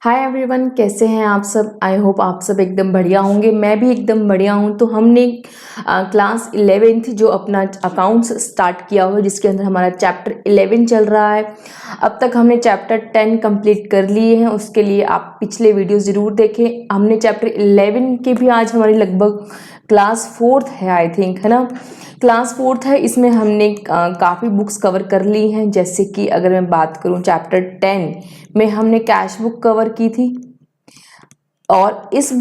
Hi everyone, कैसे हैं आप सब। आई होप आप सब एकदम बढ़िया होंगे। मैं भी एकदम बढ़िया हूँ। तो हमने क्लास 11th जो अपना अकाउंट्स स्टार्ट किया हुआ है, जिसके अंदर हमारा चैप्टर 11 चल रहा है। अब तक हमने चैप्टर 10 कंप्लीट कर लिए हैं। उसके लिए आप पिछले वीडियो ज़रूर देखें। हमने चैप्टर 11 के भी आज हमारी लगभग क्लास 4th है, आई थिंक, है ना। क्लास 4th है। इसमें हमने काफ़ी बुक्स कवर कर ली हैं। जैसे कि अगर मैं बात करूं चैप्टर 10 में हमने कैश बुक कवर की थी, और इस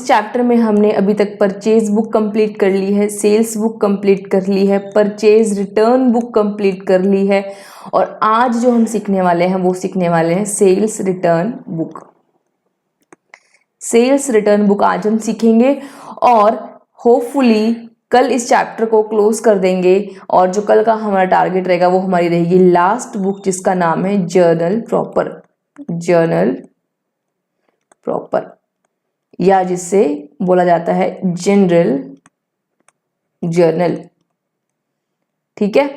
चैप्टर में हमने अभी तक परचेज बुक कंप्लीट कर ली है, सेल्स बुक कंप्लीट कर ली है, परचेज रिटर्न बुक कंप्लीट कर ली है। और आज जो हम सीखने वाले हैं वो सीखने वाले हैं sales return book. Sales return book आज हम सीखेंगे और होपफुली कल इस चैप्टर को क्लोज कर देंगे। और जो कल का हमारा टारगेट रहेगा वो हमारी रहेगी लास्ट बुक, जिसका नाम है जर्नल प्रॉपर। जर्नल प्रॉपर, या जिससे बोला जाता है जनरल जर्नल। ठीक है,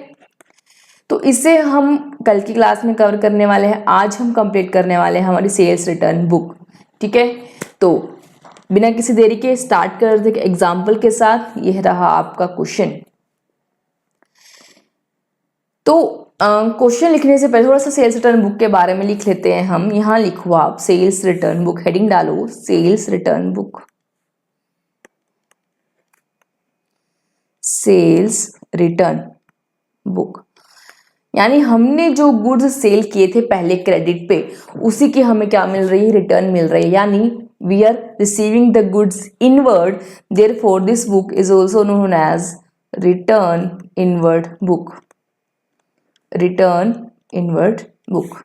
तो इसे हम कल की क्लास में कवर करने वाले हैं। आज हम कंप्लीट करने वाले हैं हमारी सेल्स रिटर्न बुक। ठीक है, तो बिना किसी देरी के स्टार्ट कर दें एग्जाम्पल के साथ। यह रहा आपका क्वेश्चन। तो क्वेश्चन लिखने से पहले थोड़ा सा सेल्स रिटर्न बुक के बारे में लिख लेते हैं हम। यहाँ लिखो आप सेल्स रिटर्न बुक, हेडिंग डालो sales return book. Sales return book यानी हमने जो गुड्स सेल किए थे पहले क्रेडिट पे, उसी की हमें क्या मिल रही है, रिटर्न मिल रही है। यानी we are receiving the goods inward, therefore this book is also known as return inward book. Return inward book.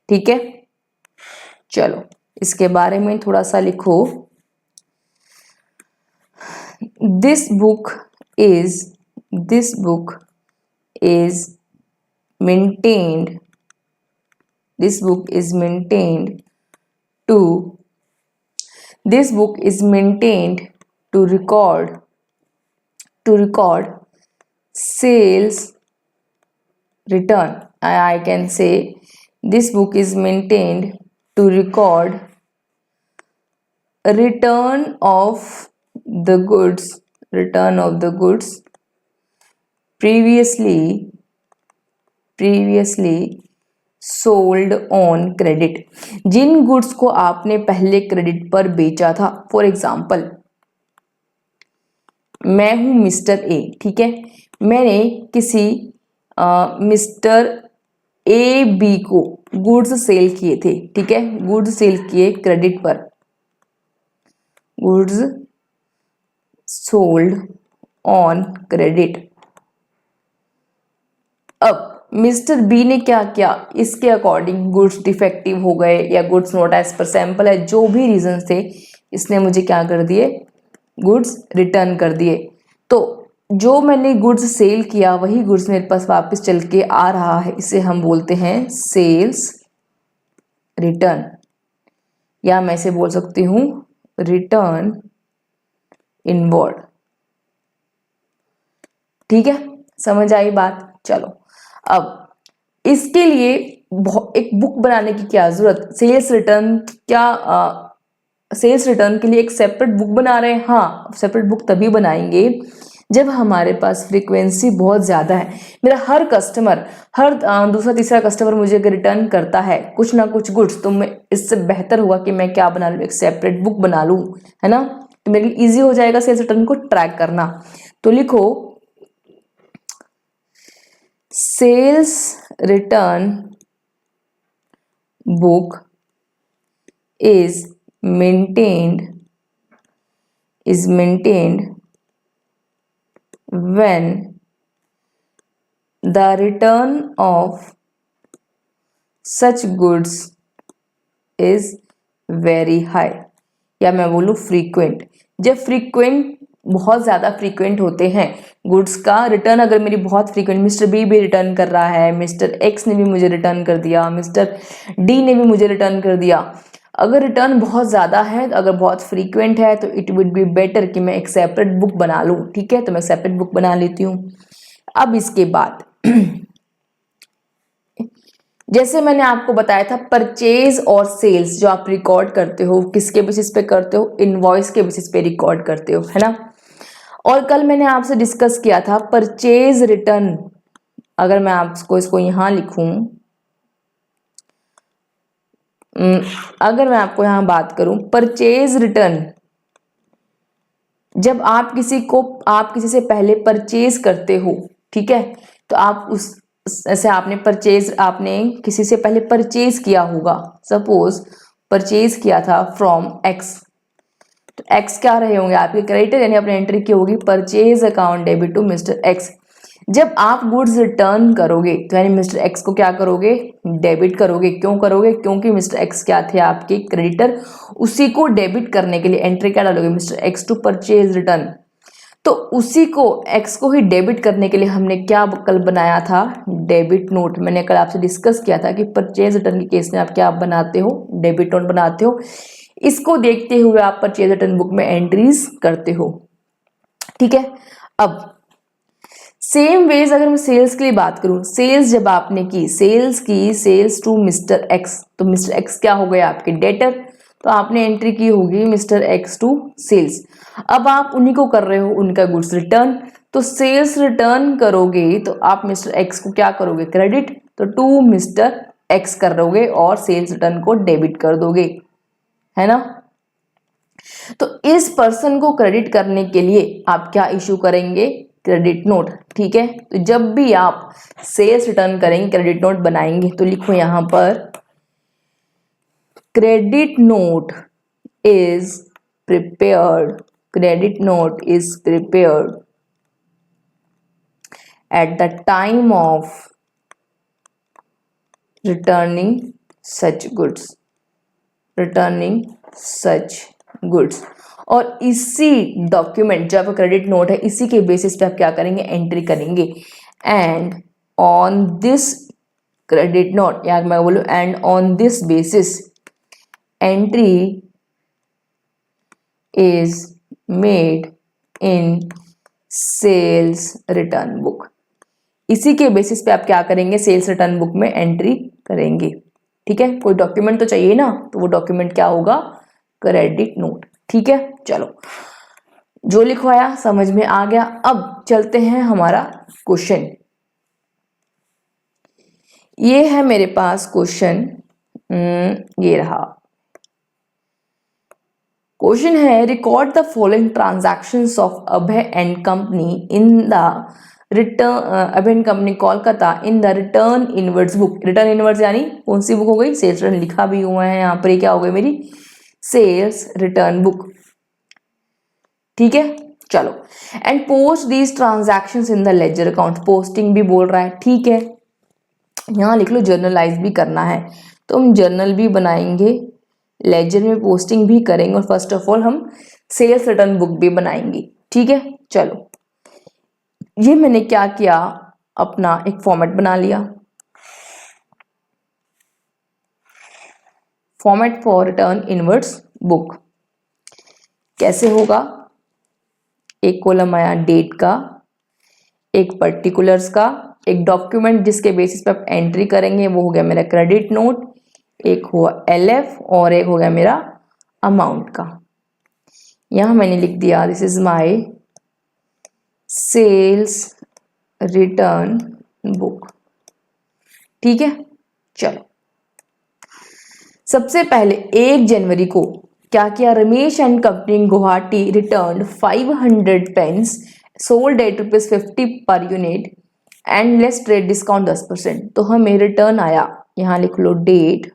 ठीक है, चलो इसके बारे में थोड़ा सा लिखो। This book is maintained this book is maintained to record sales return. I can say this book is maintained to record return of the goods previously sold on credit. जिन गुड्स को आपने पहले क्रेडिट पर बेचा था। For example, मैं हूं mister A, ठीक है। मैंने किसी मिस्टर ए बी को गुड्स सेल किए थे, ठीक है। गुड्स सेल किए क्रेडिट पर, गुड्स सोल्ड ऑन क्रेडिट। अब मिस्टर बी ने क्या किया, इसके अकॉर्डिंग गुड्स डिफेक्टिव हो गए या goods not as per sample है, जो भी रीजन थे, इसने मुझे क्या कर दिए, गुड्स रिटर्न कर दिए। तो जो मैंने गुड्स सेल किया वही गुड्स मेरे पास वापस चल के आ रहा है, इसे हम बोलते हैं सेल्स रिटर्न, या मैं इसे बोल सकती हूँ रिटर्न इनवर्ड। ठीक है, समझ आई बात। चलो, अब इसके लिए एक बुक बनाने की क्या जरूरत, सेल्स रिटर्न के लिए एक सेपरेट बुक बना रहे हैं। हाँ, सेपरेट बुक तभी बनाएंगे जब हमारे पास फ्रीक्वेंसी बहुत ज़्यादा है। मेरा हर कस्टमर, हर दूसरा तीसरा कस्टमर मुझे अगर रिटर्न करता है कुछ ना कुछ गुड्स, तो मैं इससे बेहतर हुआ कि मैं क्या बना लूँ, एक सेपरेट बुक बना लूँ, है ना। तो मेरे लिए ईजी हो जाएगा सेल्स रिटर्न को ट्रैक करना। तो लिखो sales return book is maintained when the return of such goods is very high, या मैं बोलूँ फ्रीक्वेंट। जब फ्रीक्वेंट, बहुत ज़्यादा फ्रीक्वेंट होते हैं गुड्स का रिटर्न, अगर मेरी बहुत फ्रीक्वेंट, मिस्टर बी भी रिटर्न कर रहा है, मिस्टर एक्स ने भी मुझे रिटर्न कर दिया, मिस्टर डी ने भी मुझे रिटर्न कर दिया। अगर रिटर्न बहुत ज़्यादा है, अगर बहुत फ्रीक्वेंट है, तो इट वुड बी बेटर कि मैं एक सेपरेट बुक बना लूँ। ठीक है, तो मैं सेपरेट बुक बना लेती हूँ। अब इसके बाद जैसे मैंने आपको बताया था परचेज और सेल्स जो आप रिकॉर्ड करते हो किसके बेसिस पे करते हो, इनवॉइस के बेसिस पे रिकॉर्ड करते हो, है ना। और कल मैंने आपसे डिस्कस किया था परचेज रिटर्न। अगर मैं आपको इसको यहां लिखूं, अगर मैं आपको यहां बात करूं परचेज रिटर्न, जब आप किसी से पहले परचेज करते हो, ठीक है, तो आप उस ऐसे आपने किसी से पहले परचेज किया होगा। सपोज परचेज किया था फ्रॉम एक्स, तो एक्स क्या रहे होंगे आपके क्रेडिटर, यानी आपने एंट्री की होगी purchase account debit to mister X. जब आप गुड्स रिटर्न करोगे तो यानी मिस्टर एक्स को क्या करोगे, डेबिट करोगे। क्यों करोगे, क्योंकि मिस्टर एक्स क्या थे आपके क्रेडिटर, उसी को डेबिट करने के लिए एंट्री क्या डालोगे, mister X to purchase return. तो उसी को एक्स को ही डेबिट करने के लिए हमने क्या कल बनाया था, डेबिट नोट। मैंने कल आपसे डिस्कस किया था कि परचेज रिटर्न के केस में आप क्या बनाते हो, डेबिट नोट बनाते हो। इसको देखते हुए आप परचेज रिटर्न बुक में एंट्रीज करते हो, ठीक है। अब सेम वेज अगर मैं सेल्स के लिए बात करूं, सेल्स जब आपने की सेल्स टू मिस्टर एक्स, तो मिस्टर एक्स क्या हो गया आपके डेटर, तो आपने एंट्री की होगी मिस्टर एक्स टू सेल्स। अब आप उन्हीं को कर रहे हो उनका गुड्स रिटर्न, तो सेल्स रिटर्न करोगे तो आप मिस्टर एक्स को क्या करोगे, क्रेडिट, तो टू मिस्टर एक्स कर दोगे और सेल्स रिटर्न को डेबिट कर दोगे, है ना। तो इस पर्सन को क्रेडिट करने के लिए आप क्या इशू करेंगे, क्रेडिट नोट, ठीक है। तो जब भी आप सेल्स रिटर्न करेंगे क्रेडिट नोट बनाएंगे, तो लिखो यहां पर credit note is prepared, credit note is prepared at the time of returning such goods, returning such goods. और इसी डॉक्यूमेंट जो आपका क्रेडिट नोट है, इसी के बेसिस पे आप क्या करेंगे, एंट्री करेंगे। And on this credit note, या मैं बोलूं and on this basis entry is made in sales return book. इसी के बेसिस पे आप क्या करेंगे, सेल्स रिटर्न बुक में एंट्री करेंगे, ठीक है। कोई डॉक्यूमेंट तो चाहिए ना, तो वो डॉक्यूमेंट क्या होगा, क्रेडिट नोट, ठीक है। चलो, जो लिखवाया समझ में आ गया। अब चलते हैं हमारा क्वेश्चन। ये है मेरे पास क्वेश्चन, ये रहा क्वेश्चन है, record the following transactions of Abhay and company in the return, Abhay and company Kolkata in the return inwards book. Return inwards यानी कौन सी बुक हो गई, सेल्स रिटर्न लिखा भी हुआ है यहाँ पर, ये क्या हो गई मेरी सेल्स रिटर्न बुक, ठीक है। चलो, and post these transactions in the ledger account, posting भी बोल रहा है, ठीक है। यहाँ लिख लो जर्नलाइज भी करना है, तो हम जर्नल भी बनाएंगे, लेजर में पोस्टिंग भी करेंगे, और फर्स्ट ऑफ ऑल हम सेल्स रिटर्न बुक भी बनाएंगे, ठीक है। चलो, ये मैंने क्या किया, अपना एक फॉर्मेट बना लिया, format for return inwards book. कैसे होगा, एक कॉलम आया डेट का, एक पर्टिकुलर्स का, एक डॉक्यूमेंट जिसके बेसिस पे आप एंट्री करेंगे वो हो गया मेरा क्रेडिट नोट, एक हुआ एलएफ, और एक हो गया मेरा अमाउंट का। यहां मैंने लिख दिया this is my sales return book, ठीक है। चलो, सबसे पहले 1 जनवरी को क्या किया, Ramesh and company Guwahati return 500 pens sold at ₹50 per unit and less trade discount 10%। तो हमें रिटर्न आया, यहां लिख लो date,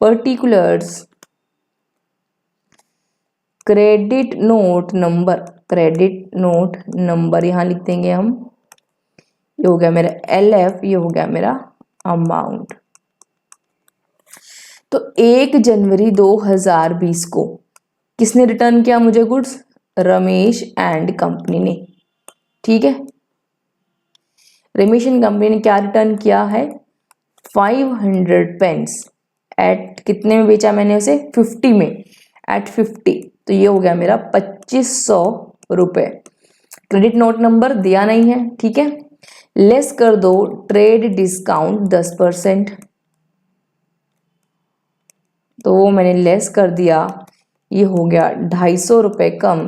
particulars, credit note number, credit note number यहां लिख देंगे हम, ये हो गया मेरा एलएफ, ये हो गया मेरा अमाउंट। तो 1 जनवरी 2020 को किसने रिटर्न किया मुझे गुड्स, रमेश एंड कंपनी ने, ठीक है। रमेश एंड कंपनी ने क्या रिटर्न किया है, 500 पेन्स एट कितने में बेचा मैंने उसे, 50 में, एट 50, तो ये हो गया मेरा 2500 रुपए। क्रेडिट नोट नंबर दिया नहीं है, ठीक है। लेस कर दो ट्रेड डिस्काउंट 10%, तो वो मैंने लेस कर दिया, ये हो गया 250 रुपये कम,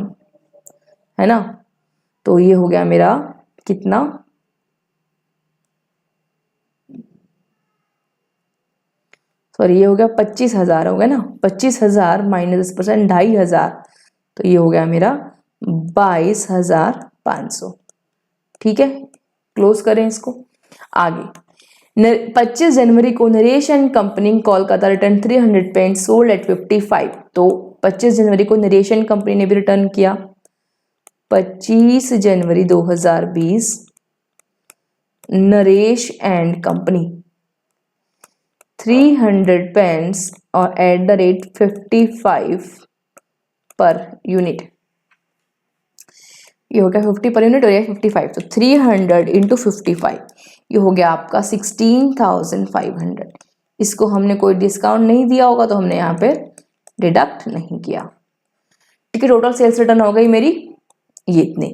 है ना। तो ये हो गया मेरा कितना, सॉरी ये हो गया 25,000 हो गया ना, 25,000 माइनस 10%, 2,500, तो ये हो गया मेरा 22,500। ठीक है, क्लोज करें इसको। आगे 25 जनवरी को Naresh and company Kolkata return 300 pen sold at 55। तो 25 जनवरी को नरेश एंड कंपनी ने भी रिटर्न किया। 25 जनवरी 2020 नरेश एंड कंपनी 300 पेन्स और at the rate 55 per unit, ये हो गया 50 पर यूनिट और ये 55, तो 300 इंटू 55, ये हो गया आपका 16,500। इसको हमने कोई डिस्काउंट नहीं दिया होगा तो हमने यहाँ पे डिडक्ट नहीं किया। ठीक है, टोटल सेल्स रिटर्न हो गई मेरी ये इतने।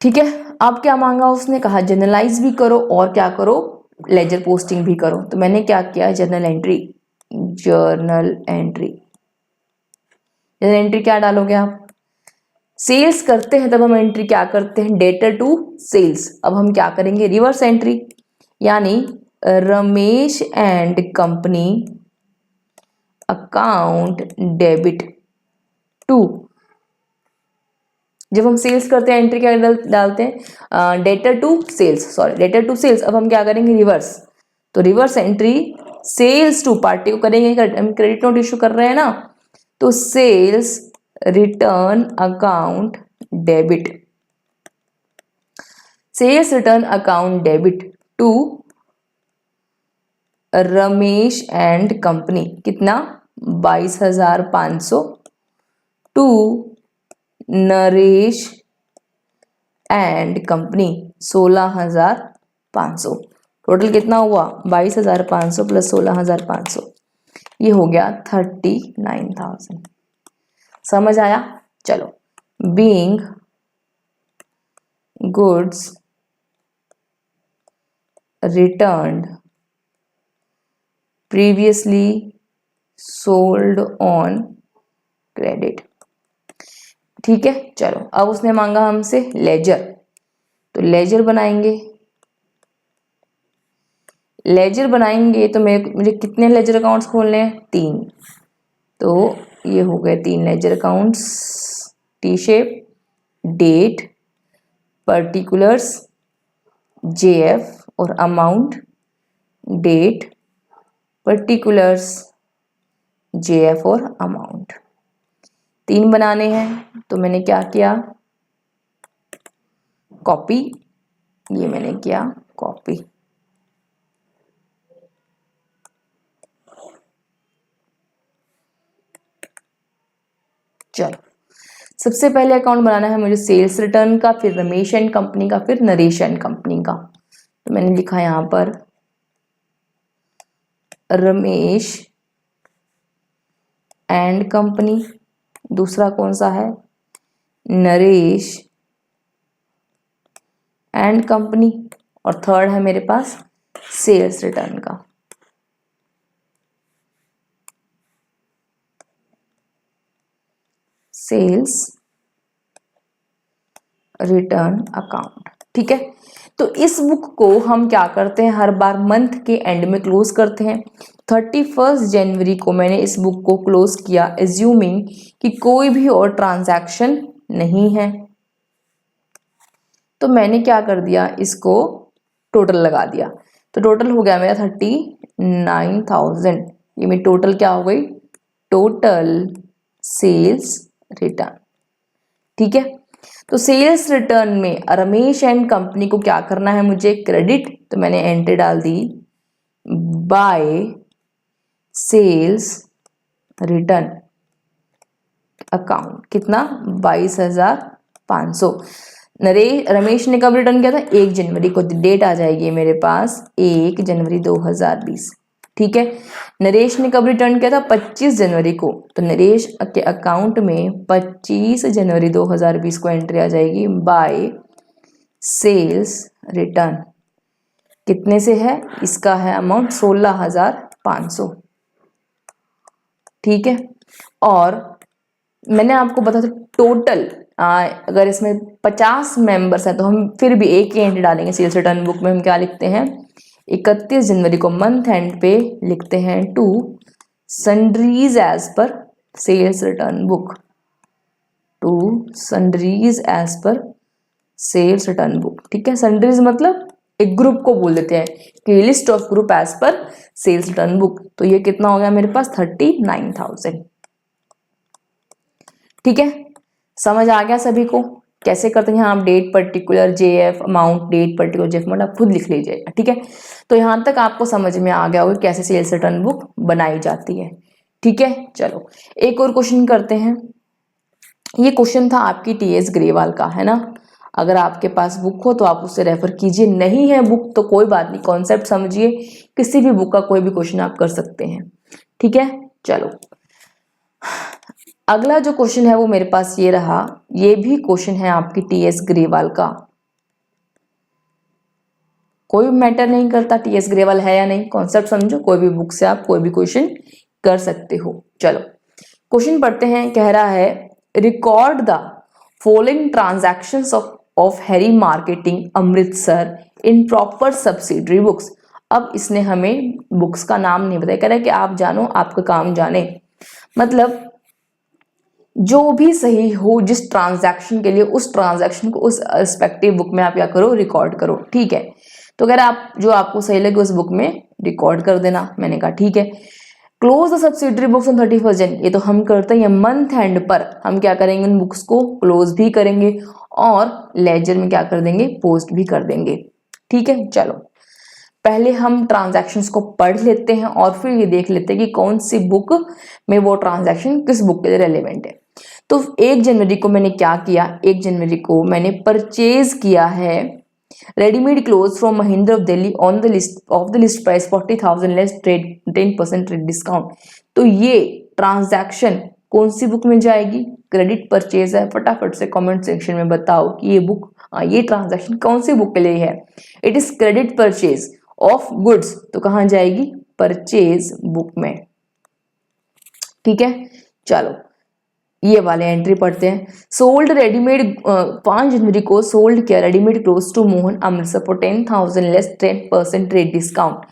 ठीक है, अब क्या मांगा उसने, कहा जर्नलाइज भी करो और क्या करो, लेजर पोस्टिंग भी करो। तो मैंने क्या किया, journal entry, journal entry, journal entry क्या डालोगे आप, सेल्स करते हैं तब हम एंट्री क्या करते हैं, डेटर टू सेल्स। अब हम क्या करेंगे, रिवर्स एंट्री, यानी Ramesh and company account debit to, जब हम सेल्स करते हैं एंट्री क्या डालते हैं, debtor to sales, sorry debtor to sales. अब हम क्या करेंगे, रिवर्स, तो reverse entry sales to party को करेंगे, हम क्रेडिट नोट इशू कर रहे हैं ना, तो sales return account debit, sales return account debit to Ramesh and company, कितना 22,500 to Naresh and company 16,500। Total कितना हुआ, 22,500 प्लस 16,500, ये हो गया 39,000। समझ आया। चलो, being goods returned previously sold on credit. ठीक है, चलो अब उसने मांगा हमसे लेजर, तो लेजर बनाएंगे। लेजर बनाएंगे तो मुझे कितने लेजर अकाउंट्स खोलने हैं, 3, तो ये हो गए 3 ledger accounts, T shape, date, particulars, JF और अमाउंट, डेट, पर्टिकुलर्स, जेएफ और अमाउंट, 3 बनाने हैं। तो मैंने क्या किया, कॉपी, ये मैंने किया कॉपी। चलो, सबसे पहले अकाउंट बनाना है मुझे सेल्स रिटर्न का, फिर रमेश एंड कंपनी का, फिर नरेश एंड कंपनी का। तो मैंने लिखा यहां पर रमेश एंड कंपनी, दूसरा कौन सा है, नरेश एंड कंपनी, और थर्ड है मेरे पास सेल्स रिटर्न का। Sales return account. ठीक है, तो इस बुक को हम क्या करते हैं, हर बार मंथ के एंड में क्लोज करते हैं। 31 जनवरी को मैंने इस बुक को क्लोज किया, एज्यूमिंग कि कोई भी और ट्रांजैक्शन नहीं है। तो मैंने क्या कर दिया, इसको टोटल लगा दिया, तो टोटल हो गया मेरा 39,000। ये मेरी टोटल क्या हो गई, टोटल सेल्स रिटर्न। ठीक है, तो सेल्स रिटर्न में रमेश एंड कंपनी को क्या करना है, मुझे क्रेडिट, तो मैंने एंट्री डाल दी बाय सेल्स रिटर्न अकाउंट, कितना 22,500। रमेश ने कब रिटर्न किया था, 1 जनवरी को, डेट आ जाएगी मेरे पास 1 जनवरी 2020। ठीक है, नरेश ने कब रिटर्न किया था, 25 जनवरी को, तो नरेश के अकाउंट में 25 जनवरी 2020 को एंट्री आ जाएगी बाय सेल्स रिटर्न कितने से है, इसका है अमाउंट 16,500, ठीक है। और मैंने आपको बताया था टोटल, अगर इसमें 50 मेंबर्स हैं तो हम फिर भी एक ही एंट्री डालेंगे सेल्स रिटर्न बुक में। हम क्या लिखते हैं, 31 जनवरी को मंथ एंड पे लिखते हैं to sundries as per sales return book, to sundries as per sales return book, ठीक है। सन्ड्रीज मतलब एक ग्रुप को बोल देते हैं कि list of group as per sales return book. तो ये कितना हो गया मेरे पास 39,000, ठीक है। समझ आ गया सभी को कैसे करते हैं। यहाँ आप date particular JF amount, date particular JF amount आप खुद लिख लीजिएगा, ठीक है। तो यहाँ तक आपको समझ में आ गया होगा कैसे सेल्स रिटर्न बुक बनाई जाती है, ठीक है। चलो एक और क्वेश्चन करते हैं। ये क्वेश्चन था आपकी टीएस ग्रेवाल का, है ना। अगर आपके पास बुक हो तो आप उससे रेफर कीजिए, नहीं है बुक तो कोई बात नहीं, कॉन्सेप्ट समझिए, किसी भी बुक का कोई भी क्वेश्चन आप कर सकते हैं, ठीक है। चलो अगला जो क्वेश्चन है वो मेरे पास ये रहा, ये भी क्वेश्चन है आपकी टीएस ग्रेवाल का। कोई मैटर नहीं करता टीएस ग्रेवाल है या नहीं, कॉन्सेप्ट समझो, कोई भी बुक से आप कोई भी क्वेश्चन कर सकते हो। चलो क्वेश्चन पढ़ते हैं। कह रहा है record the following transactions of Harry marketing Amritsar in proper subsidiary books. अब इसने हमें बुक्स का नाम नहीं बताया, कह रहा है कि आप जानो आपका काम जाने, मतलब जो भी सही हो जिस ट्रांजैक्शन के लिए, उस ट्रांजैक्शन को उस रिस्पेक्टिव बुक में आप क्या करो, रिकॉर्ड करो, ठीक है। तो अगर आप जो आपको सही लगे उस बुक में रिकॉर्ड कर देना। मैंने कहा ठीक है। Close the subsidiary books on 31 जनवरी, ये तो हम करते हैं, मंथ एंड पर हम क्या करेंगे, उन बुक्स को क्लोज भी करेंगे और लेजर में क्या कर देंगे, पोस्ट भी कर देंगे, ठीक है। चलो पहले हम ट्रांजैक्शंस को पढ़ लेते हैं और फिर ये देख लेते हैं कि कौन सी बुक में वो ट्रांजैक्शन किस बुक के लिए रेलेवेंट है। तो 1 जनवरी को मैंने क्या किया, 1 जनवरी को मैंने परचेज किया है readymade cloth from Mahindra of Delhi on the list price 40,000 less trade 10% trade discount. तो ये ट्रांजैक्शन कौन सी बुक में जाएगी, क्रेडिट परचेज है। फटाफट से कमेंट सेक्शन में बताओ कि ये बुक, ये ट्रांजैक्शन कौन सी बुक के लिए है। It is credit purchase of goods, तो कहाँ जाएगी, परचेज बुक में, ठीक है। चलो ये वाले एंट्री पढ़ते हैं। सोल्ड रेडीमेड 5 जनवरी को सोल्ड किया readymade clothes to Mohan Amritsar for 10,000 less 10% trade discount.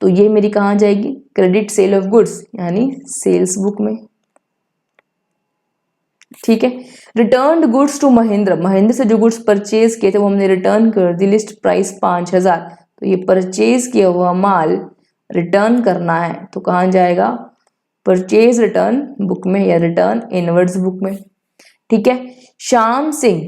तो ये मेरी कहाँ जाएगी, क्रेडिट सेल ऑफ गुड्स यानी सेल्स बुक में, ठीक है। Return goods to Mahendra, Mahendra से जो गुड्स परचेज किए थे वो हमने रिटर्न कर दी, लिस्ट प्राइस 5,000। तो ये परचेज किया हुआ माल रिटर्न करना है, तो कहाँ जाएगा, परचेज रिटर्न बुक में या रिटर्न इनवर्ड्स बुक में, ठीक है। Shyam Singh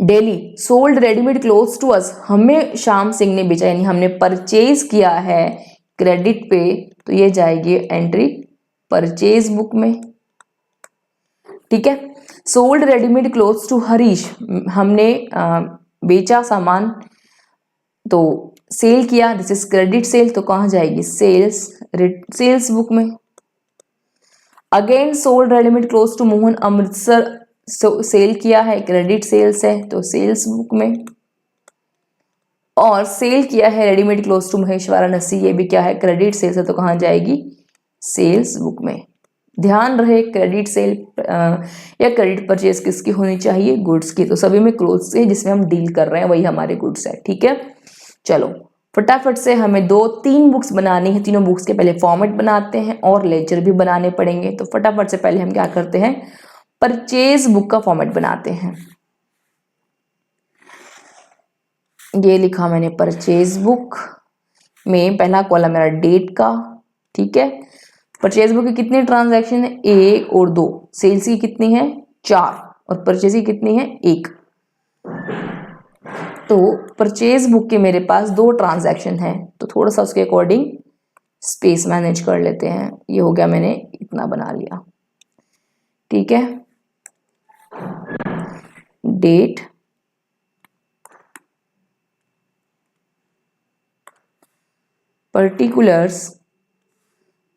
Delhi sold readymade clothes to us, हमें श्याम सिंह ने बेचा यानी हमने परचेज किया है क्रेडिट पे, तो ये जाएगी एंट्री परचेज बुक में, ठीक है। Sold readymade clothes to Harish, हमने बेचा सामान तो सेल किया, दिस इज क्रेडिट सेल, तो कहाँ जाएगी, सेल्स बुक में। Again sold readymade clothes to Mohan Amritsar, sale किया है, क्रेडिट सेल्स है, तो सेल्स बुक में। और सेल किया है readymade clothes to Mahesh Varanasi, ये भी क्या है, क्रेडिट सेल्स है, तो कहाँ जाएगी, सेल्स बुक में। ध्यान रहे क्रेडिट सेल या क्रेडिट परचेज किसकी होनी चाहिए, गुड्स की। तो सभी में क्लोथ्स से जिसमें हम डील कर रहे हैं वही हमारे गुड्स है, ठीक है। चलो फटाफट से हमें 2-3 बुक्स बनानी है, तीनों बुक्स के पहले फॉर्मेट बनाते हैं और लेजर भी बनाने पड़ेंगे। तो फटाफट से पहले हम क्या करते हैं, परचेज बुक का फॉर्मेट बनाते हैं। ये लिखा मैंने परचेज बुक में, पहला कॉलम मेरा डेट का, ठीक है। परचेज बुक की कितनी ट्रांजैक्शन है, 1 और 2, सेल्स की कितनी है 4 और परचेज की कितनी है 1। तो परचेज बुक के मेरे पास 2 ट्रांजैक्शन है, तो थोड़ा सा उसके अकॉर्डिंग स्पेस मैनेज कर लेते हैं। ये हो गया, मैंने इतना बना लिया, ठीक है। Date, particulars,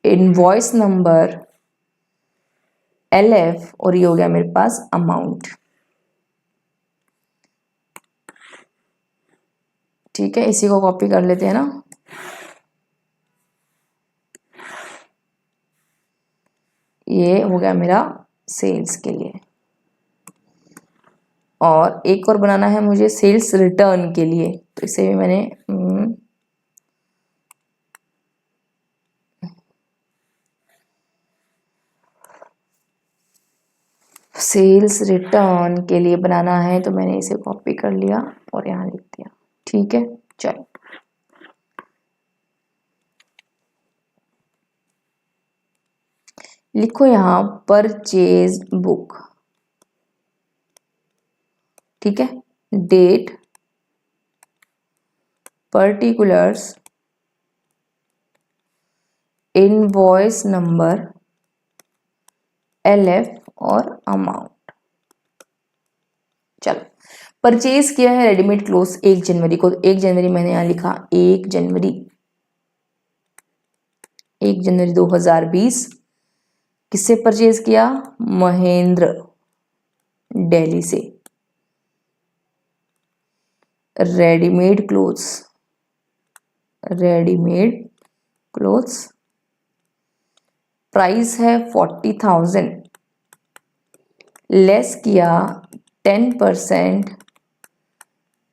invoice number LF, और ये हो गया मेरे पास अमाउंट। ठीक है, इसी को कॉपी कर लेते हैं ना। ये हो गया मेरा सेल्स के लिए। और एक और बनाना है मुझे सेल्स रिटर्न के लिए, तो इसे भी मैंने सेल्स रिटर्न के लिए बनाना है, तो मैंने इसे कॉपी कर लिया और यहाँ लिख दिया। ठीक है, चलो लिखो यहाँ परचेज बुक। ठीक है, date, particulars, invoice number, LF और अमाउंट। चलो, परचेज किया है रेडीमेड क्लोथ 1 जनवरी को, तो 1 जनवरी मैंने यहाँ लिखा 1 जनवरी 2020। किससे परचेज किया? महेंद्र, दिल्ली से। रेडीमेड क्लोथ्स, प्राइस है 40,000, लेस किया 10%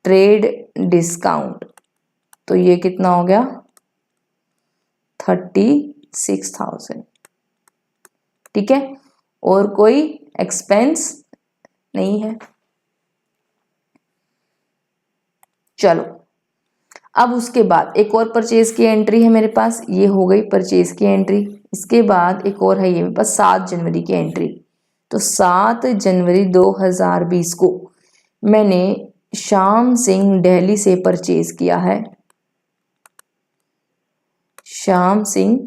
ट्रेड डिस्काउंट, तो ये कितना हो गया? 36,000। ठीक है, और कोई एक्सपेंस नहीं है। चलो, अब उसके बाद एक और परचेज की एंट्री है मेरे पास, ये हो गई परचेज की एंट्री। इसके बाद एक और है ये मेरे पास 7 जनवरी की एंट्री। तो 7 जनवरी 2020 को मैंने श्याम सिंह दिल्ली से परचेज किया है। श्याम सिंह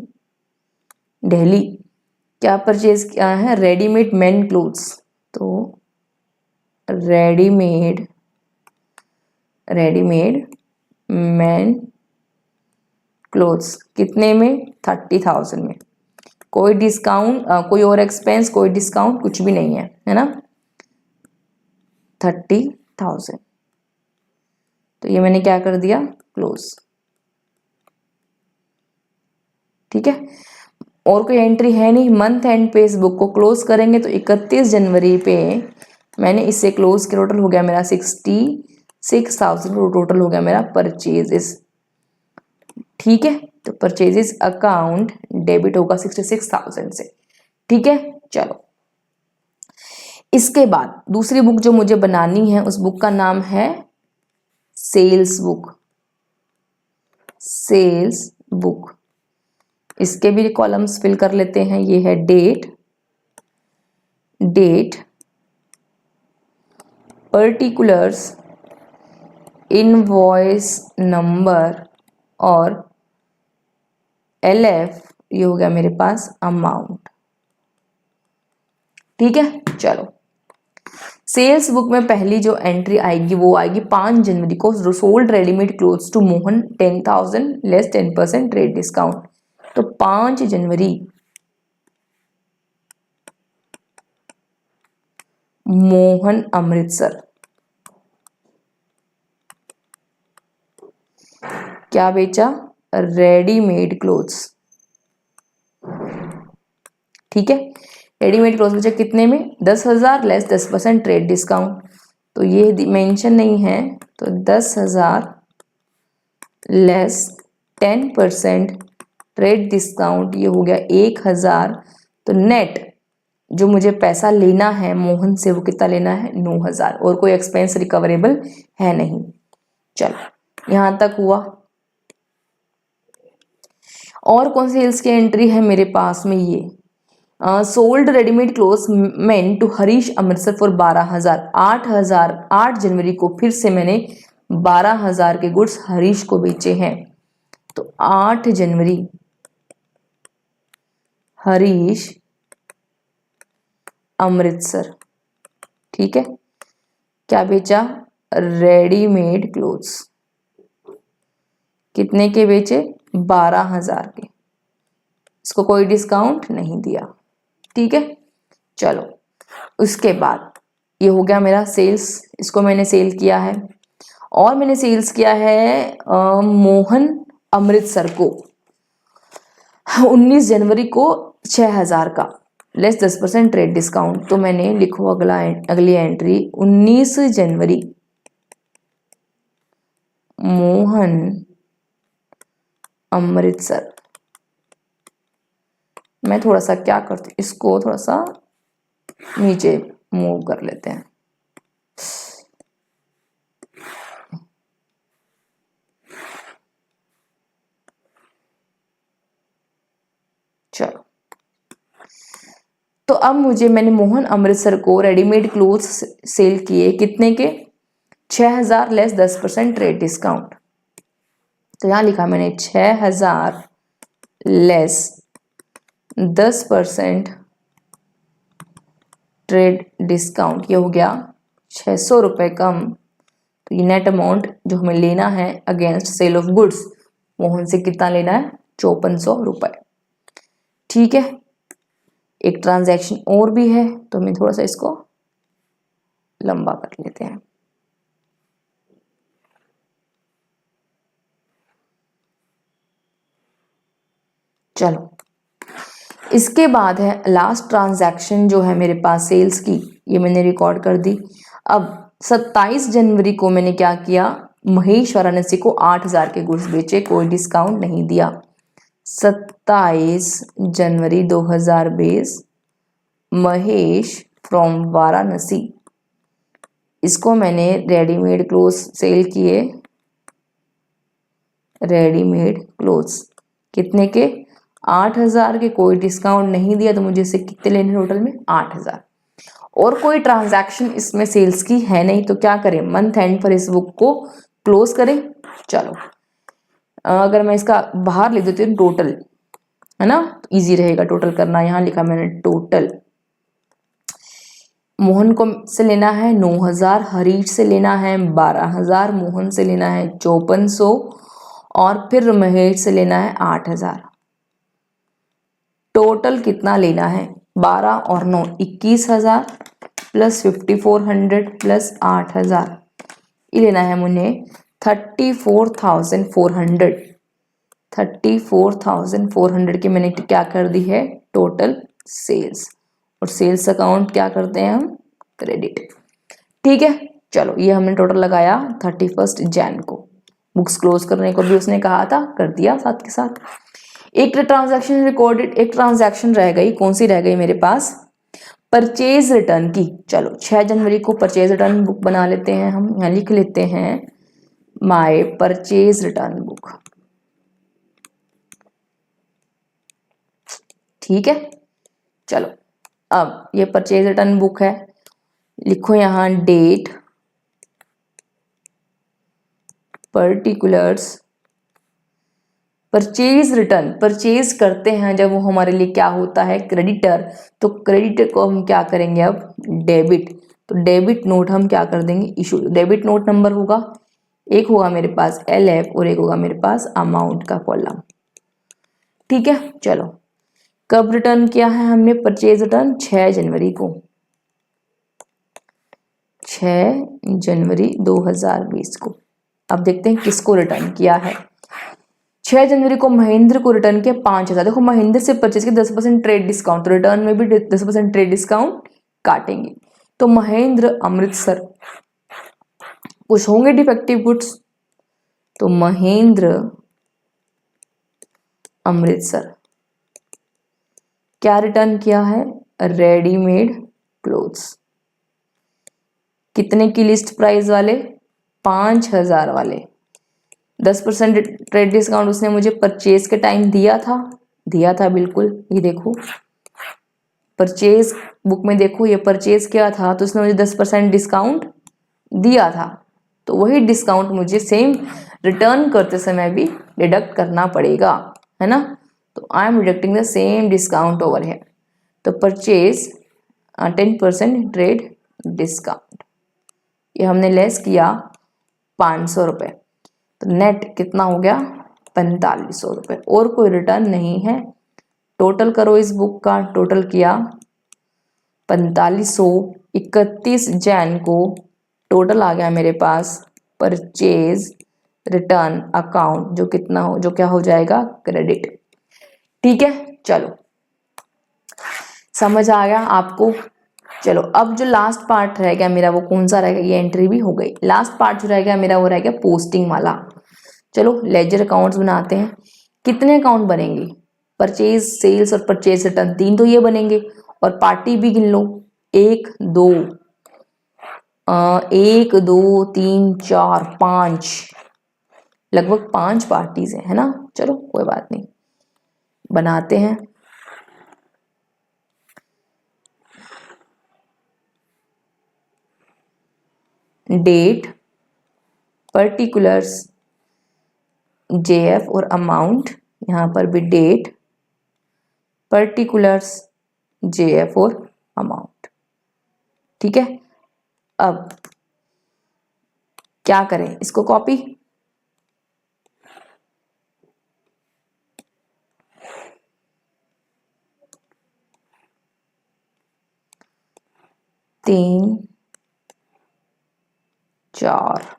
दिल्ली क्या परचेज किया है? Readymade main clothes. तो रेडीमेड मेन क्लोथ्स कितने में? 30,000 में। कोई डिस्काउंट, कोई और एक्सपेंस, कोई डिस्काउंट कुछ भी नहीं है ना। 30,000। तो ये मैंने क्या कर दिया? क्लोज। ठीक है, और कोई एंट्री है नहीं। मंथ एंड पे इस बुक को क्लोज करेंगे तो 31 जनवरी पे मैंने इसे क्लोज किया। टोटल हो गया मेरा 66,000, टोटल हो गया मेरा परचेजेस। ठीक है, तो परचेजेस अकाउंट डेबिट होगा 66,000 से। ठीक है, चलो इसके बाद दूसरी बुक जो मुझे बनानी है, उस बुक का नाम है सेल्स बुक। इसके भी कॉलम्स फिल कर लेते हैं। ये है डेट, पर्टिकुलर्स, इनवॉइस नंबर और LF, ये हो गया मेरे पास अमाउंट। ठीक है, चलो सेल्स बुक में पहली जो एंट्री आएगी वो आएगी 5 जनवरी को। Sold readymade clothes to Mohan 10,000 less 10% trade discount. तो 5 जनवरी मोहन अमृतसर क्या बेचा? Readymade clothes. ठीक है, रेडीमेड क्लोथ्स बेचा कितने में? 10,000 लेस 10% ट्रेड डिस्काउंट। तो ये मेंशन नहीं है, तो 10,000 लेस 10% ट्रेड डिस्काउंट, ये हो गया 1,000। तो नेट जो मुझे पैसा लेना है मोहन से वो कितना लेना है? 9,000, और कोई एक्सपेंस रिकवरेबल है नहीं। चलो यहां तक हुआ। और कौन सी सेल्स की एंट्री है मेरे पास में? ये sold readymade clothes men to Harish Amritsar for 12,000। 8 जनवरी को फिर से मैंने 12,000 के गुड्स हरीश को बेचे हैं। तो 8 जनवरी हरीश अमृतसर। ठीक है, क्या बेचा? Readymade clothes. कितने के बेचे? 12,000 के। इसको कोई डिस्काउंट नहीं दिया। ठीक है, चलो उसके बाद ये हो गया मेरा सेल्स, इसको मैंने सेल किया है। और मैंने सेल्स किया है मोहन अमृतसर को 19 जनवरी को 6000 का, लेस 10% ट्रेड डिस्काउंट। तो मैंने लिखो अगली एंट्री 19 जनवरी मोहन अमृतसर। मैं थोड़ा सा क्या करती, इसको थोड़ा सा नीचे मूव कर लेते हैं। चलो, तो अब मैंने मोहन अमृतसर को रेडीमेड क्लोथ्स सेल किए कितने के, 6000 लेस 10% ट्रेड डिस्काउंट। तो यहां लिखा मैंने 6000 लेस 10% ट्रेड डिस्काउंट, ये हो गया 600 रुपये कम। तो ये नेट अमाउंट जो हमें लेना है against sale of goods, Mohan से कितना लेना है, 5400 रुपये। ठीक है, एक ट्रांजैक्शन और भी है, तो हमें थोड़ा सा इसको लंबा कर लेते हैं। चलो, इसके बाद है लास्ट ट्रांजैक्शन जो है मेरे पास सेल्स की, ये मैंने रिकॉर्ड कर दी। अब 27 जनवरी को मैंने क्या किया, महेश वाराणसी को 8000 के गुड्स बेचे, कोई डिस्काउंट नहीं दिया। 27 जनवरी 2020 महेश फ्रॉम वाराणसी, इसको मैंने रेडीमेड क्लोथ्स सेल किए, रेडीमेड क्लोथ्स कितने के, 8000 के, कोई डिस्काउंट नहीं दिया। तो मुझे इसे कितने लेने टोटल में, 8000। और कोई ट्रांजैक्शन इसमें सेल्स की है नहीं, तो क्या करें, मंथ एंड पर इस बुक को क्लोज करें। चलो, अगर मैं इसका बाहर लिख देती हूँ टोटल, है ना, तो ईजी रहेगा टोटल करना। यहाँ लिखा मैंने टोटल, मोहन को से लेना है 9000, हरीश से लेना है 12000, मोहन से लेना है 5400 और फिर महेश से लेना है 8000। टोटल कितना लेना है, 12 और 9 21000 प्लस 5400 प्लस 8000, ये लेना है मुझे 34400। 34400 की मैंने क्या कर दी है, टोटल सेल्स। और सेल्स अकाउंट क्या करते हैं हम, क्रेडिट। ठीक है, चलो ये हमने टोटल लगाया 31 जैन को। बुक्स क्लोज करने को भी उसने कहा था, कर दिया साथ के साथ। एक ट्रांजैक्शन रिकॉर्डेड, एक ट्रांजैक्शन रह गई, कौन सी रह गई मेरे पास, परचेज रिटर्न की। चलो 6 जनवरी को परचेज रिटर्न बुक बना लेते हैं हम, यहाँ लिख लेते हैं माय परचेज रिटर्न बुक। ठीक है, चलो अब ये परचेज रिटर्न बुक है, लिखो यहाँ date, particulars, purchase return. Purchase करते हैं जब वो हमारे लिए क्या होता है, क्रेडिटर, तो क्रेडिटर को हम क्या करेंगे अब, डेबिट। तो डेबिट नोट हम क्या कर देंगे, इशू। डेबिट नोट नंबर होगा, एक होगा मेरे पास LF और एक होगा मेरे पास अमाउंट का कॉलम। ठीक है, चलो कब रिटर्न किया है हमने परचेज रिटर्न, 6 जनवरी को, 6 जनवरी 2020 को। अब देखते हैं किसको रिटर्न किया है। 6 जनवरी को महेंद्र को रिटर्न किया 5000। देखो महेंद्र से परचेज के 10% ट्रेड डिस्काउंट, तो रिटर्न में भी 10% ट्रेड डिस्काउंट काटेंगे। तो महेंद्र अमृतसर, कुछ होंगे डिफेक्टिव गुड्स, तो महेंद्र अमृतसर क्या रिटर्न किया है, रेडीमेड क्लोथ्स। कितने की लिस्ट प्राइस वाले, 5000 वाले। 10% ट्रेड डिस्काउंट उसने मुझे परचेज के टाइम दिया था बिल्कुल। ये देखो परचेज बुक में, देखो ये परचेज किया था तो उसने मुझे 10% डिस्काउंट दिया था, तो वही डिस्काउंट मुझे सेम रिटर्न करते समय भी डिडक्ट करना पड़ेगा, है ना। तो I am deducting the same discount over है। तो परचेज 10% ट्रेड डिस्काउंट, ये हमने लेस किया 500 रुपये, तो नेट कितना हो गया, 4500 रुपये। और कोई रिटर्न नहीं है। टोटल करो इस बुक का, टोटल किया 4500। 31 जैन को टोटल आ गया मेरे पास परचेज रिटर्न अकाउंट जो कितना हो, जो क्या हो जाएगा, क्रेडिट। ठीक है, चलो समझ आ गया आपको। चलो अब जो लास्ट पार्ट रह गया मेरा वो कौन सा रहेगा, ये एंट्री भी हो गई। लास्ट पार्ट जो रह गया मेरा वो रह गया पोस्टिंग वाला। चलो लेजर अकाउंट्स बनाते हैं। कितने अकाउंट बनेंगे, परचेज, सेल्स और परचेज रिटर्न, 3 तो ये बनेंगे। और पार्टी भी गिन लो, 1 2 1 2 3 4 5, लगभग 5 पार्टीज है ना। चलो कोई बात नहीं, बनाते हैं। डेट, पर्टिकुलर्स, जेएफ और अमाउंट, यहाँ पर भी डेट, पर्टिकुलर्स, जेएफ और अमाउंट। ठीक है, अब क्या करें, इसको कॉपी, तीन 4,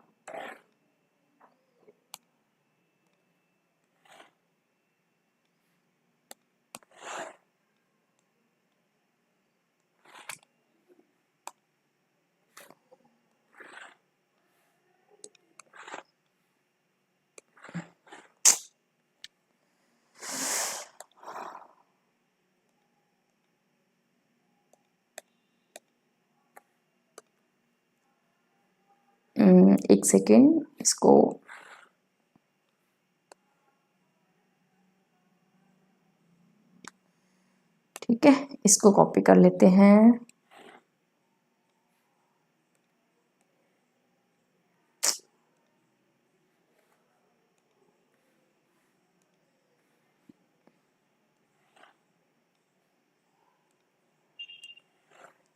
एक सेकेंड, इसको ठीक है, इसको कॉपी कर लेते हैं।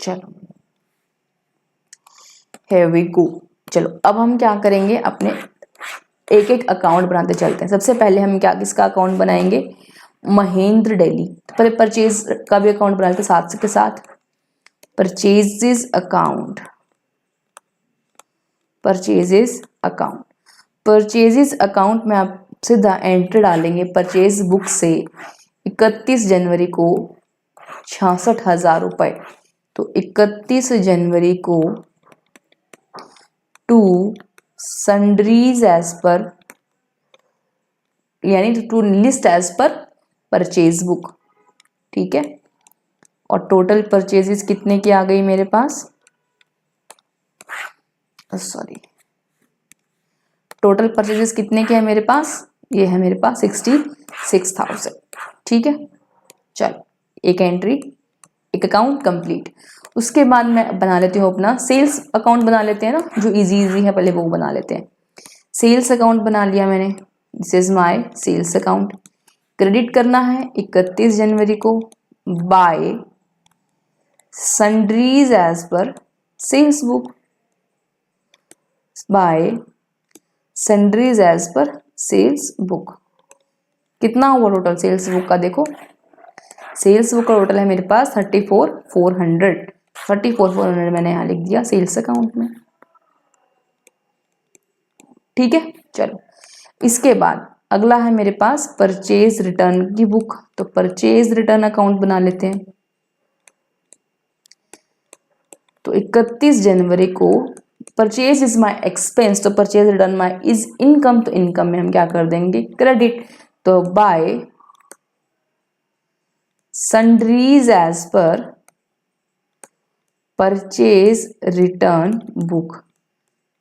चलो here we go। चलो अब हम क्या करेंगे, अपने एक एक अकाउंट बनाते चलते हैं। सबसे पहले हम क्या, किसका अकाउंट बनाएंगे, महेंद्र डेली। तो पहले परचेज का भी अकाउंट बना लेते साथ के साथ। Purchases account, purchases account, purchases account में आप सीधा एंट्री डालेंगे परचेज बुक से 31 जनवरी को 66,000 रुपए। तो 31 जनवरी को टू सन्ड्रीज एज पर, यानी to list as per purchase book. ठीक है, और टोटल परचेजेस कितने की आ गई मेरे पास, सॉरी, टोटल परचेजेस कितने के हैं मेरे पास, ये है मेरे पास 66,000। ठीक है, चलो एक एंट्री, एक अकाउंट कंप्लीट। उसके बाद मैं बना लेती हूँ अपना सेल्स अकाउंट, बना लेते हैं ना, जो इजी है, पहले वो बना लेते हैं। सेल्स अकाउंट बना लिया मैंने, this is my sales account. Credit करना है 31 जनवरी को by sundries as per sales book, by sundries as per sales book. कितना हुआ टोटल सेल्स बुक का, देखो सेल्स बुक का टोटल है मेरे पास 34,400। 34,400 मैंने यहाँ लिख दिया सेल्स अकाउंट में। ठीक है, चलो इसके बाद अगला है मेरे पास परचेज रिटर्न की बुक। तो परचेज रिटर्न अकाउंट बना लेते हैं। तो 31 जनवरी को परचेज इज माय एक्सपेंस, तो purchase return my is income, तो इनकम में हम क्या कर देंगे, क्रेडिट। तो by sundries as per purchase return book.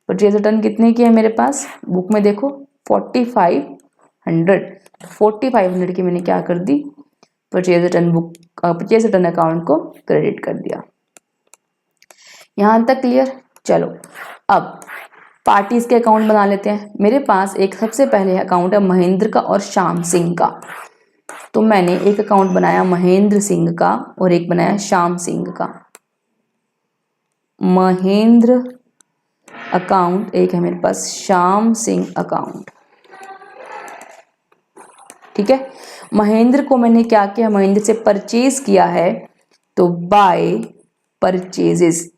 Purchase return कितने की है मेरे पास, बुक में देखो 4,500। 4,500 की मैंने क्या कर दी, purchase return book, purchase return account को क्रेडिट कर दिया। यहां तक क्लियर। चलो अब पार्टीज के अकाउंट बना लेते हैं। मेरे पास एक सबसे पहले अकाउंट है महेंद्र का और श्याम सिंह का। तो मैंने एक अकाउंट बनाया महेंद्र सिंह का और एक बनाया श्याम सिंह का। महेंद्र अकाउंट एक है मेरे पास, श्याम सिंह अकाउंट। ठीक है, महेंद्र को मैंने क्या किया, महेंद्र से परचेज किया है, तो बाय परचेजेस।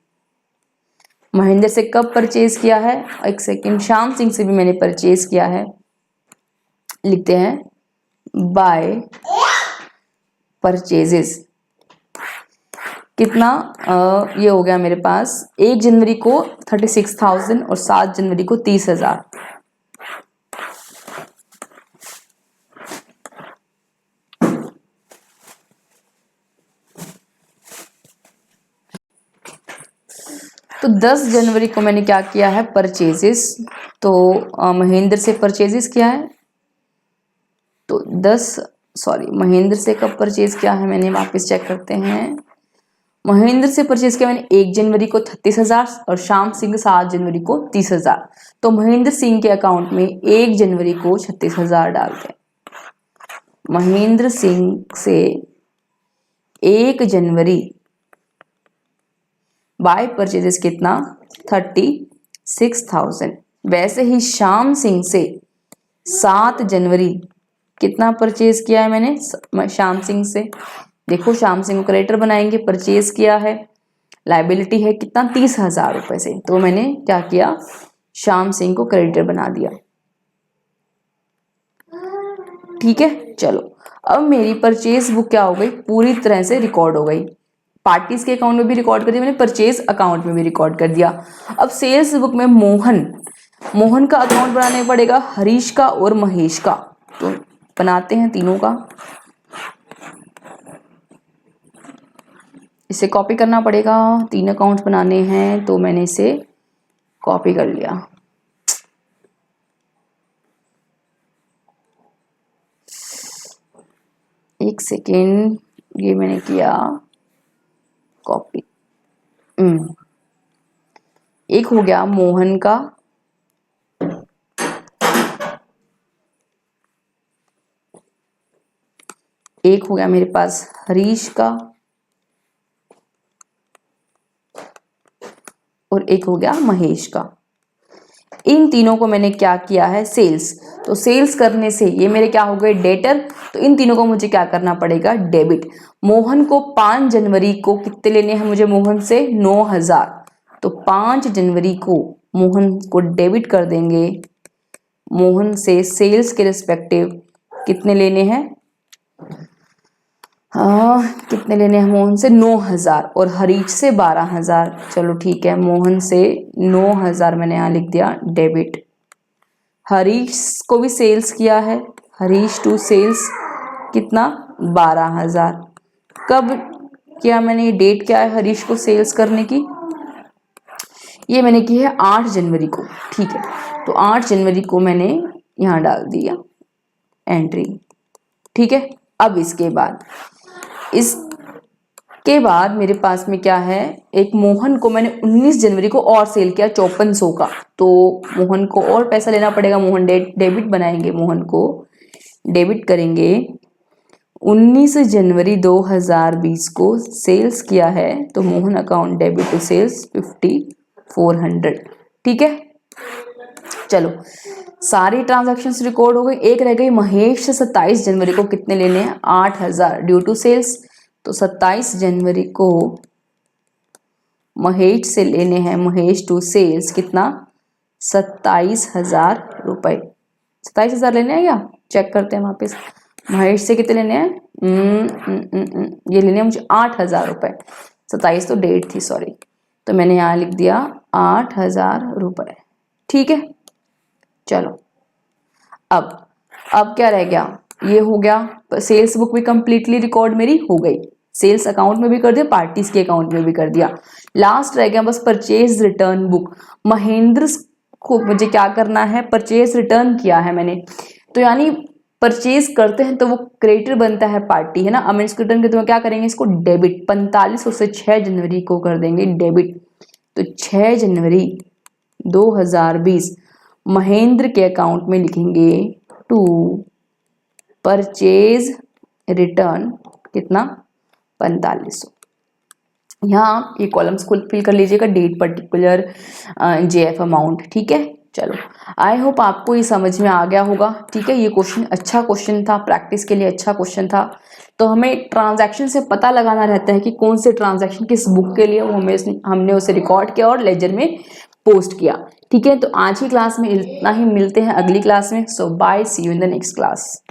महेंद्र से कब परचेज किया है, एक सेकेंड, श्याम सिंह से भी मैंने परचेज किया है, लिखते हैं बाय परचेजेस। कितना ये हो गया मेरे पास 1 जनवरी को 36,000 और 7 जनवरी को 30,000। तो 10 जनवरी को मैंने क्या किया है, परचेजेस। तो महेंद्र से परचेजेस किया है, तो महेंद्र से कब परचेज किया है मैंने, वापस चेक करते हैं। महेंद्र से परचेज किया मैंने 1 जनवरी को 36,000 और श्याम सिंह 7 जनवरी को 30,000। तो महेंद्र सिंह के अकाउंट में 1 जनवरी को 36,000 डालते हैं। महेंद्र सिंह से 1 जनवरी बाय परचेजेस कितना, 36,000। वैसे ही श्याम सिंह से 7 जनवरी कितना परचेज किया है मैंने श्याम सिंह से, देखो श्याम सिंह को क्रेडिटर बनाएंगे, परचेज किया है, लाइबिलिटी है कितना 30,000 रुपए से, तो मैंने क्या किया, श्याम सिंह को क्रेडिटर बना दिया। ठीक है, चलो अब मेरी परचेज बुक क्या हो गई, पूरी तरह से रिकॉर्ड हो गई। पार्टीज के अकाउंट में भी रिकॉर्ड कर दिया मैंने, परचेज अकाउंट में भी रिकॉर्ड कर दिया। अब सेल्स बुक में मोहन का अकाउंट बनाने पड़ेगा, हरीश का और महेश का, तो बनाते हैं तीनों का। इसे कॉपी करना पड़ेगा, 3 अकाउंट्स बनाने हैं, तो मैंने इसे कॉपी कर लिया। एक सेकेंड, ये मैंने किया कॉपी। एक हो गया मोहन का, एक हो गया मेरे पास हरीश का, और एक हो गया महेश का। इन तीनों को मैंने क्या किया है, सेल्स। तो सेल्स करने से ये मेरे क्या हो गए, डेटर। तो इन तीनों को मुझे क्या करना पड़ेगा, डेबिट। मोहन को 5 जनवरी को कितने लेने हैं मुझे, मोहन से 9,000। तो 5 जनवरी को मोहन को डेबिट कर देंगे। मोहन से सेल्स के रिस्पेक्टिव कितने लेने हैं, कितने लेने हैं, मोहन से 9,000 और हरीश से 12,000। चलो ठीक है, मोहन से 9,000 मैंने यहाँ लिख दिया डेबिट। हरीश को भी सेल्स किया है, हरीश टू सेल्स कितना 12,000। कब किया मैंने, ये डेट क्या है हरीश को सेल्स करने की, ये मैंने की है 8 जनवरी को। ठीक है, तो 8 जनवरी को मैंने यहाँ डाल दिया एंट्री। ठीक है, अब इसके बाद मेरे पास में क्या है, एक मोहन को मैंने 19 जनवरी को और सेल किया 5400 का, तो मोहन को और पैसा लेना पड़ेगा। मोहन डेबिट बनाएंगे, मोहन को डेबिट करेंगे। 19 जनवरी 2020 को सेल्स किया है, तो Mohan account debit to sales 5400। ठीक है, चलो सारी ट्रांजैक्शंस रिकॉर्ड हो गई। एक रह गई महेश से 27 जनवरी को कितने लेने हैं, 8,000 ड्यू टू सेल्स। तो 27 जनवरी को महेश से लेने हैं, महेश टू सेल्स कितना 27,000 रुपए। 27,000 लेने हैं या चेक करते हैं वापस, महेश से कितने लेने हैं, ये लेने हैं मुझे 8,000 रुपए। 27 तो डेट थी, सॉरी, तो मैंने यहाँ लिख दिया 8,000 रुपए। ठीक है, चलो अब क्या रह गया, ये हो गया। सेल्स बुक भी कंप्लीटली रिकॉर्ड मेरी हो गई, सेल्स अकाउंट में भी कर दिया, पार्टीज के अकाउंट में भी कर दिया। लास्ट रह गया बस परचेज रिटर्न बुक। महेंद्र को मुझे क्या करना है, परचेज रिटर्न किया है मैंने, तो यानी परचेज करते हैं तो वो क्रेडिटर बनता है पार्टी, है ना। अब इसको रिटर्न करते हैं, क्या करेंगे, इसको डेबिट 4500 से 6 जनवरी को कर देंगे डेबिट। तो 6 जनवरी 2020 महेंद्र के अकाउंट में लिखेंगे टू परचेज रिटर्न कितना 4500। यहाँ ये कॉलम्स खुद फिल कर लीजिएगा, डेट पर्टिकुलर जेएफ अमाउंट। ठीक है, चलो, आई होप आपको ये समझ में आ गया होगा। ठीक है, ये क्वेश्चन अच्छा क्वेश्चन था, प्रैक्टिस के लिए अच्छा क्वेश्चन था। तो हमें ट्रांजैक्शन से पता लगाना रहता है कि कौन से ट्रांजैक्शन किस बुक के लिए, वो हमने उसे रिकॉर्ड किया और लेजर में पोस्ट किया। ठीक है, तो आज की क्लास में इतना ही, मिलते हैं अगली क्लास में। So bye, see you in the next class.